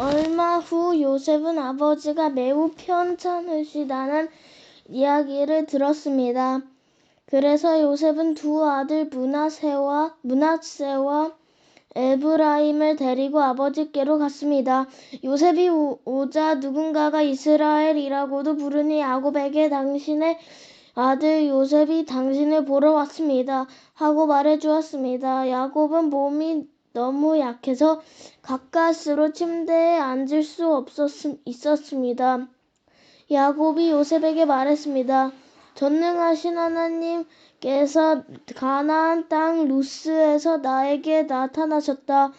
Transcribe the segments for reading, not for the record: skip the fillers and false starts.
얼마 후 요셉은 아버지가 매우 편찮으시다는 이야기를 들었습니다. 그래서 요셉은 두 아들 므낫세와 에브라임을 데리고 아버지께로 갔습니다. 요셉이 오자 누군가가 이스라엘이라고도 부르니 야곱에게 당신의 아들 요셉이 당신을 보러 왔습니다 하고 말해주었습니다. 야곱은 몸이 너무 약해서 가까스로 침대에 앉을 수 있었습니다. 야곱이 요셉에게 말했습니다. 전능하신 하나님께서 가나안 땅 루스에서 나에게 나타나셨다.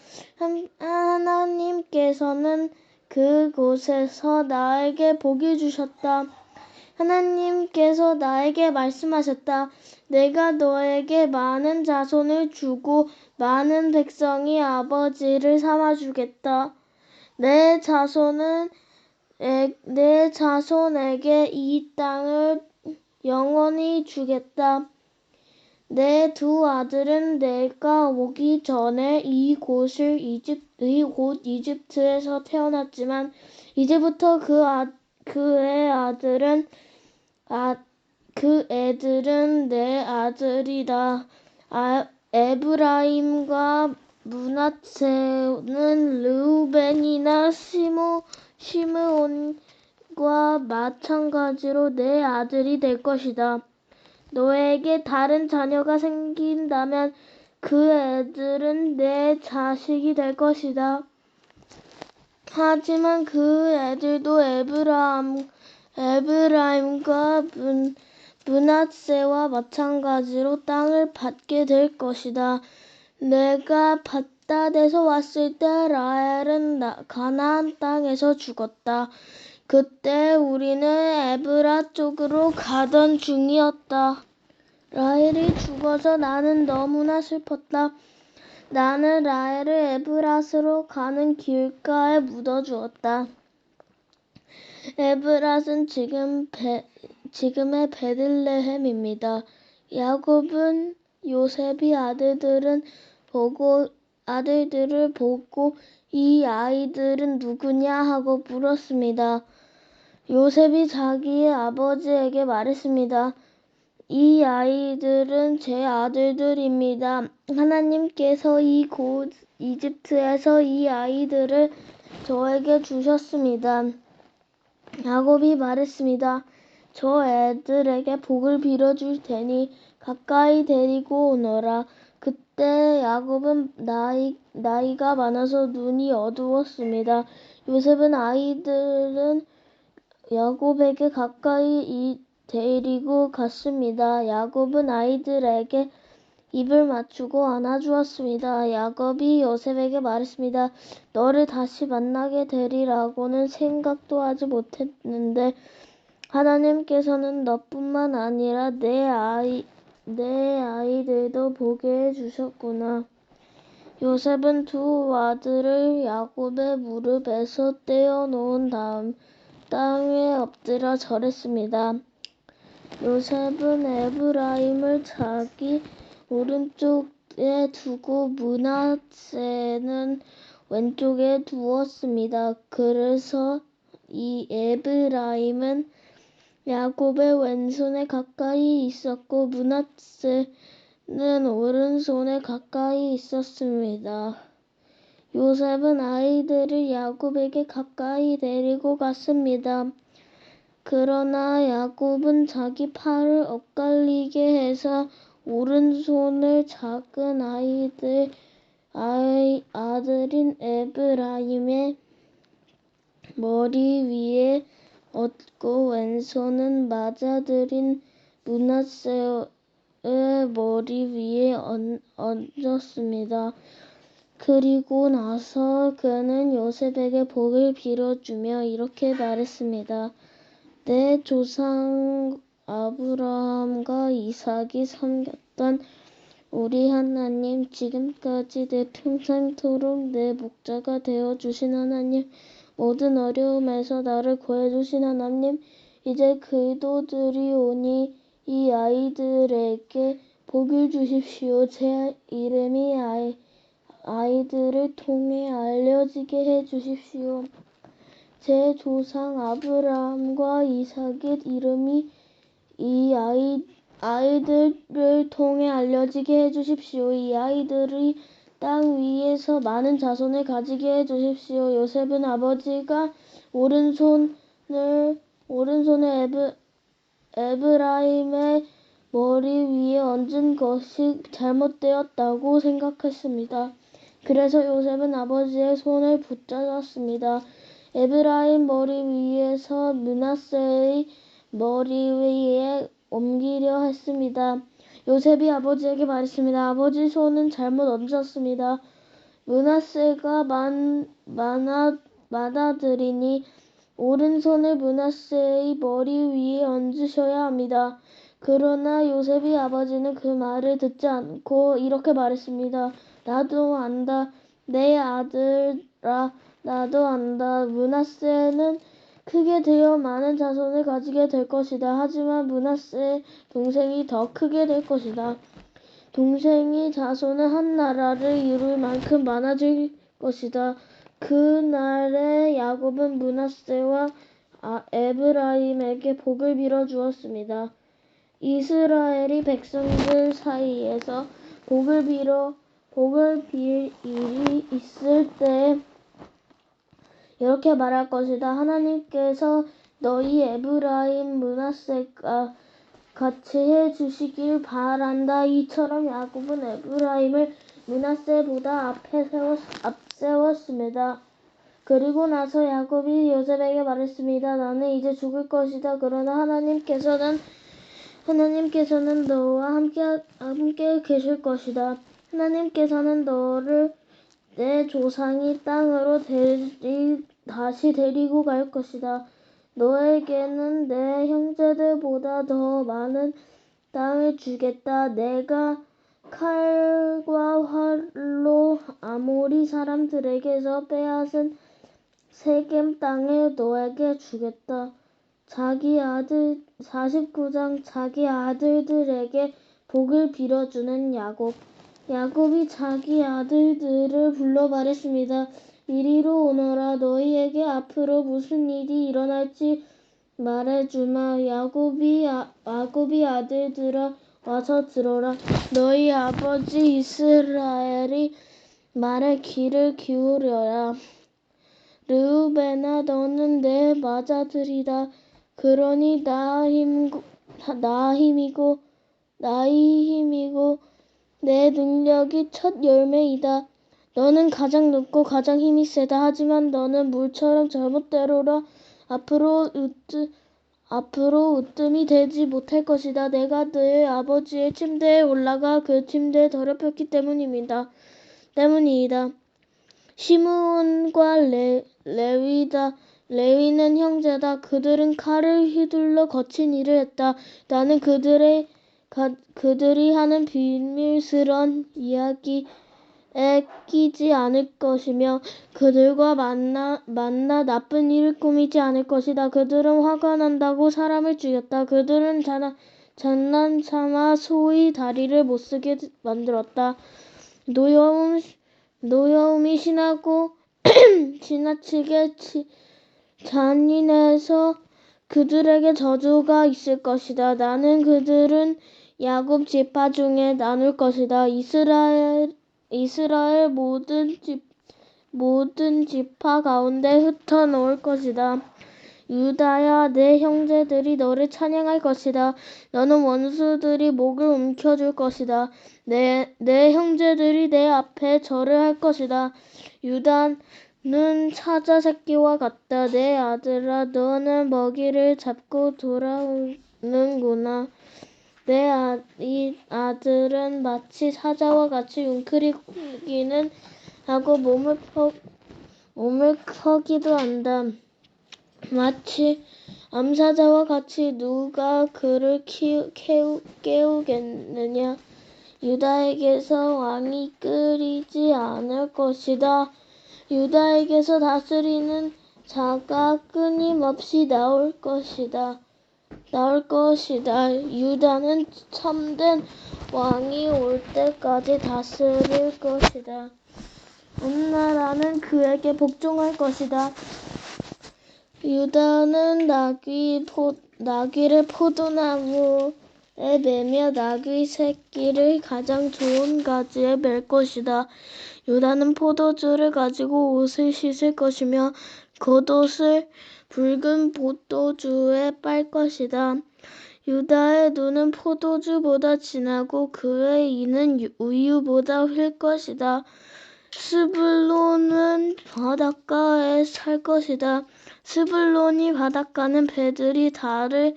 하나님께서는 그곳에서 나에게 복을 주셨다. 하나님께서 나에게 말씀하셨다. 내가 너에게 많은 자손을 주고 많은 백성이 아버지를 삼아주겠다. 내 자손에게 이 땅을 영원히 주겠다. 내 두 아들은 내가 오기 전에 이곳 이집트에서 태어났지만 이제부터 그 애들은 내 아들이다. 에브라임과 므낫세는 르우벤이나 시므온과 마찬가지로 내 아들이 될 것이다. 너에게 다른 자녀가 생긴다면 그 애들은 내 자식이 될 것이다. 하지만 그 애들도 에브라임과 므낫세와 마찬가지로 땅을 받게 될 것이다. 내가 밧닷에서 왔을 때 라헬은 가나안 땅에서 죽었다. 그때 우리는 에브라 쪽으로 가던 중이었다. 라헬이 죽어서 나는 너무나 슬펐다. 나는 라헬을 에브랏으로 가는 길가에 묻어주었다. 에브랏은 지금의 베들레헴입니다. 야곱은 요셉이 아들들을 보고 이 아이들은 누구냐 하고 물었습니다. 요셉이 자기의 아버지에게 말했습니다. 이 아이들은 제 아들들입니다. 하나님께서 이곳 이집트에서 이 아이들을 저에게 주셨습니다. 야곱이 말했습니다. 저 애들에게 복을 빌어줄 테니 가까이 데리고 오너라. 그때 야곱은 나이가 많아서 눈이 어두웠습니다. 요셉은 아이들은 야곱에게 가까이 데리고 갔습니다. 야곱은 아이들에게 입을 맞추고 안아주었습니다. 야곱이 요셉에게 말했습니다. 너를 다시 만나게 되리라고는 생각도 하지 못했는데 하나님께서는 너뿐만 아니라 내 아이들도 보게 해주셨구나. 요셉은 두 아들을 야곱의 무릎에서 떼어놓은 다음 땅에 엎드려 절했습니다. 요셉은 에브라임을 자기 오른쪽에 두고 므낫세는 왼쪽에 두었습니다. 그래서 이 에브라임은 야곱의 왼손에 가까이 있었고 므낫세는 오른손에 가까이 있었습니다. 요셉은 아이들을 야곱에게 가까이 데리고 갔습니다. 그러나 야곱은 자기 팔을 엇갈리게 해서 오른손을 작은 아들인 에브라임의 머리 위에 얹고 왼손은 맏아들인 므낫세의 머리 위에 얹었습니다. 그리고 나서 그는 요셉에게 복을 빌어주며 이렇게 말했습니다. 내 조상 아브라함과 이삭이 섬겼던 우리 하나님, 지금까지 내 평생토록 내 목자가 되어주신 하나님, 모든 어려움에서 나를 구해주신 하나님, 이제 그도들이 오니 이 아이들에게 복을 주십시오. 제 이름이 아이들을 통해 알려지게 해 주십시오. 제 조상 아브라함과 이삭의 이름이 이 아이들을 통해 알려지게 해 주십시오. 이 아이들이 땅 위에서 많은 자손을 가지게 해 주십시오. 요셉은 아버지가 오른손을 에브라임의 머리 위에 얹은 것이 잘못되었다고 생각했습니다. 그래서 요셉은 아버지의 손을 붙잡았습니다. 에브라임 머리 위에서 므낫세의 머리 위에 옮기려 했습니다. 요셉이 아버지에게 말했습니다. 아버지 손은 잘못 얹었습니다. 므낫세가 많아들이니 오른손을 므낫세의 머리 위에 얹으셔야 합니다. 그러나 요셉의 아버지는 그 말을 듣지 않고 이렇게 말했습니다. 나도 안다. 내 아들아, 나도 안다. 므낫세는 크게 되어 많은 자손을 가지게 될 것이다. 하지만 므낫세의 동생이 더 크게 될 것이다. 동생이 자손은 한 나라를 이룰 만큼 많아질 것이다. 그날에 야곱은 므낫세와 에브라임에게 복을 빌어 주었습니다. 이스라엘이 백성들 사이에서 복을 빌 일이 있을 때 이렇게 말할 것이다. 하나님께서 너희 에브라임 므낫세가 같이 해 주시길 바란다. 이처럼 야곱은 에브라임을 므낫세보다 앞세웠습니다. 그리고 나서 야곱이 요셉에게 말했습니다. 나는 이제 죽을 것이다. 그러나 하나님께서는 너와 함께 계실 것이다. 하나님께서는 너를 내 조상이 땅으로 다시 데리고 갈 것이다. 너에게는 내 형제들보다 더 많은 땅을 주겠다. 내가 칼과 활로 아모리 사람들에게서 빼앗은 세겜 땅을 너에게 주겠다. 49장 자기 아들들에게 복을 빌어주는 야곱. 야곱이 자기 아들들을 불러 말했습니다. 이리로 오너라. 너희에게 앞으로 무슨 일이 일어날지 말해주마. 야곱이 아들들아 와서 들어라. 너희 아버지 이스라엘이 말에 귀를 기울여라. 르우벤아, 너는 내 맏아들이다. 그러니 나의 힘이고 내 능력이 첫 열매이다. 너는 가장 높고 가장 힘이 세다. 하지만 너는 물처럼 잘못대로라. 앞으로 으뜸이 되지 못할 것이다. 내가 너의 아버지의 침대에 올라가 그 침대에 더럽혔기 때문이다. 시므온과 레위는 형제다. 그들은 칼을 휘둘러 거친 일을 했다. 나는 그들이 하는 비밀스런 이야기에 끼지 않을 것이며 그들과 만나 나쁜 일을 꾸미지 않을 것이다. 그들은 화가 난다고 사람을 죽였다. 그들은 장난삼아 소의 다리를 못쓰게 만들었다. 노여움이 심하고 지나치게 잔인해서 그들에게 저주가 있을 것이다. 나는 그들은 야곱 지파 중에 나눌 것이다. 이스라엘 모든 지파 가운데 흩어 놓을 것이다. 유다야, 내 형제들이 너를 찬양할 것이다. 너는 원수들이 목을 움켜줄 것이다. 내 형제들이 내 앞에 절을 할 것이다. 유다는 사자 새끼와 같다. 내 아들아, 너는 먹이를 잡고 돌아오는구나. 내 아들은 마치 사자와 같이 웅크리기는 하고 몸을 퍼기도 한다. 마치 암사자와 같이 누가 그를 깨우겠느냐. 유다에게서 왕이 끊이지 않을 것이다. 유다에게서 다스리는 자가 끊임없이 나올 것이다. 유다는 참된 왕이 올 때까지 다스릴 것이다. 온 나라는 그에게 복종할 것이다. 유다는 나귀를 포도나무에 매며 나귀 새끼를 가장 좋은 가지에 맬 것이다. 유다는 포도주를 가지고 옷을 씻을 것이며 겉옷을 붉은 포도주에 빨 것이다. 유다의 눈은 포도주보다 진하고 그의 이는 우유보다 흘 것이다. 스불론은 바닷가에 살 것이다. 스불론이 바닷가는 배들이 달을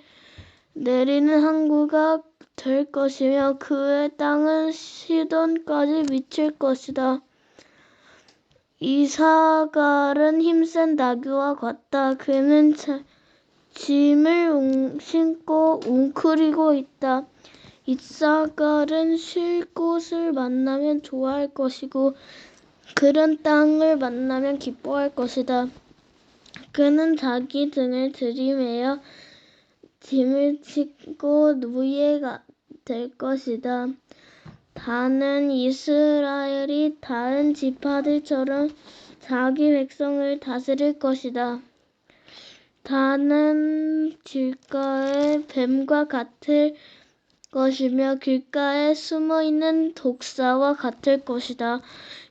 내리는 항구가 될 것이며 그의 땅은 시돈까지 미칠 것이다. 이사갈은 힘센 나귀와 같다. 그는 짐을 신고 웅크리고 있다. 이사갈은 쉴 곳을 만나면 좋아할 것이고 그런 땅을 만나면 기뻐할 것이다. 그는 자기 등을 들이매어 짐을 짓고 노예가 될 것이다. 다는 이스라엘이 다른 지파들처럼 자기 백성을 다스릴 것이다. 다는 길가의 뱀과 같을 것이며 길가에 숨어있는 독사와 같을 것이다.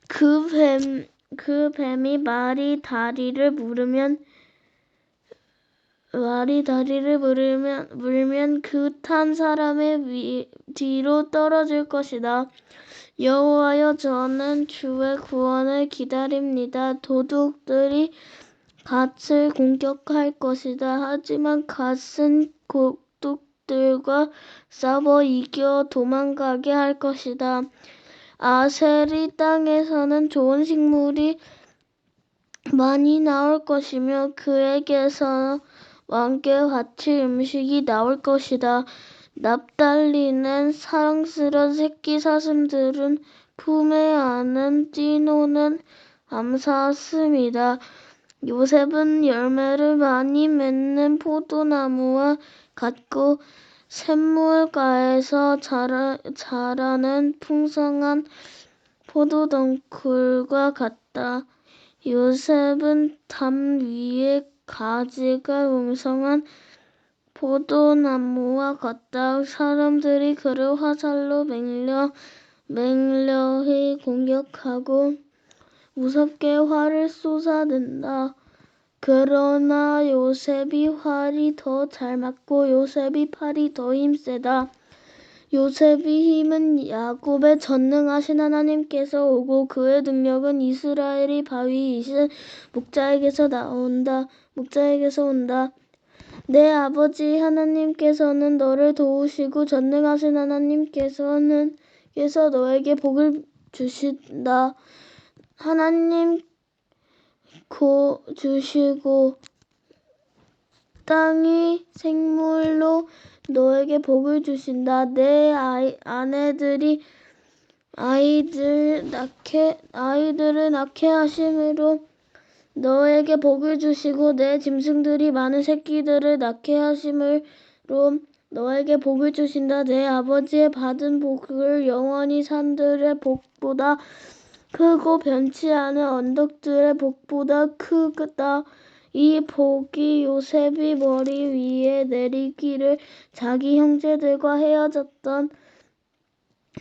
그 뱀이 말이 다리를 물으면 그 탄 사람의 뒤로 떨어질 것이다. 여호와여, 저는 주의 구원을 기다립니다. 도둑들이 갓을 공격할 것이다. 하지만 갓은 도둑들과 싸워 이겨 도망가게 할 것이다. 아셀이 땅에서는 좋은 식물이 많이 나올 것이며 그에게서 왕께 바칠 음식이 나올 것이다. 납달리는 사랑스러운 새끼 사슴들은 품에 안은 띠노는 암사슴이다. 요셉은 열매를 많이 맺는 포도나무와 같고 샘물가에서 자라는 풍성한 포도덩굴과 같다. 요셉은 담 위에 가지가 웅성한 포도나무와 같다. 사람들이 그를 화살로 맹렬히 공격하고 무섭게 활을 쏟아낸다. 그러나 요셉이 활이 더 잘 맞고 요셉이 팔이 더 힘세다. 요셉의 힘은 야곱의 전능하신 하나님께서 오고 그의 능력은 이스라엘의 바위이신 목자에게서 온다. 내 아버지 하나님께서는 너를 도우시고 전능하신 하나님께서 너에게 복을 주신다. 하나님 주시고 땅이 생물로 너에게 복을 주신다. 내 아내들이 아이들을 낳게 하심으로 너에게 복을 주시고 내 짐승들이 많은 새끼들을 낳게 하심으로 너에게 복을 주신다. 내 아버지의 받은 복을 영원히 산들의 복보다 크고 변치 않은 언덕들의 복보다 크다. 이 복이 요셉이 머리 위에 내리기를 자기 형제들과 헤어졌던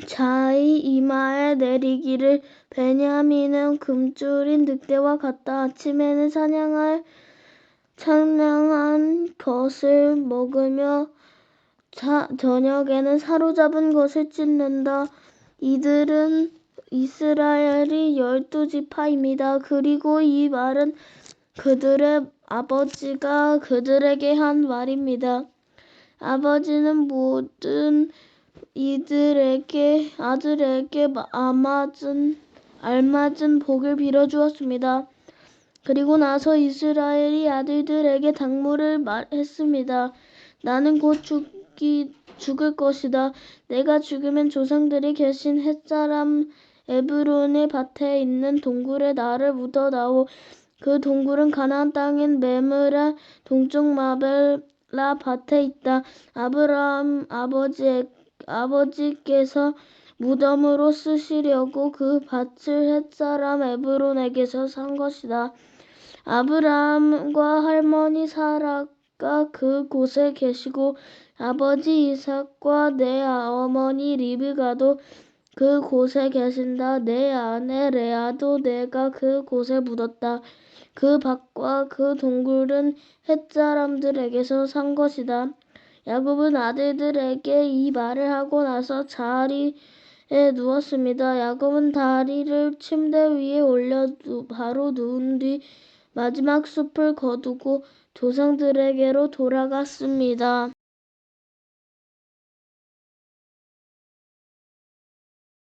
자의 이마에 내리기를 베냐민은 금줄인 늑대와 같다. 아침에는 찬양한 것을 먹으며 저녁에는 사로잡은 것을 찢는다. 이들은 이스라엘이 12지파입니다. 그리고 이 말은 그들의 아버지가 그들에게 한 말입니다. 아버지는 모든 아들에게 알맞은 복을 빌어주었습니다. 그리고 나서 이스라엘이 아들들에게 당부를 했습니다. 나는 곧 죽을 것이다. 내가 죽으면 조상들이 계신 햇사람 에브론의 밭에 있는 동굴에 나를 묻어다오. 그 동굴은 가나안 땅인 메므라 동쪽 마벨라 밭에 있다. 아브라함 아버지께서 무덤으로 쓰시려고 그 밭을 햇사람 에브론에게서 산 것이다. 아브라함과 할머니 사라가 그곳에 계시고 아버지 이삭과 내 어머니 리브가도 그곳에 계신다. 내 아내 레아도 내가 그곳에 묻었다. 그 밭과 그 동굴은 햇사람들에게서 산 것이다. 야곱은 아들들에게 이 말을 하고 나서 자리에 누웠습니다. 야곱은 다리를 침대 위에 올려 바로 누운 뒤 마지막 숲을 거두고 조상들에게로 돌아갔습니다.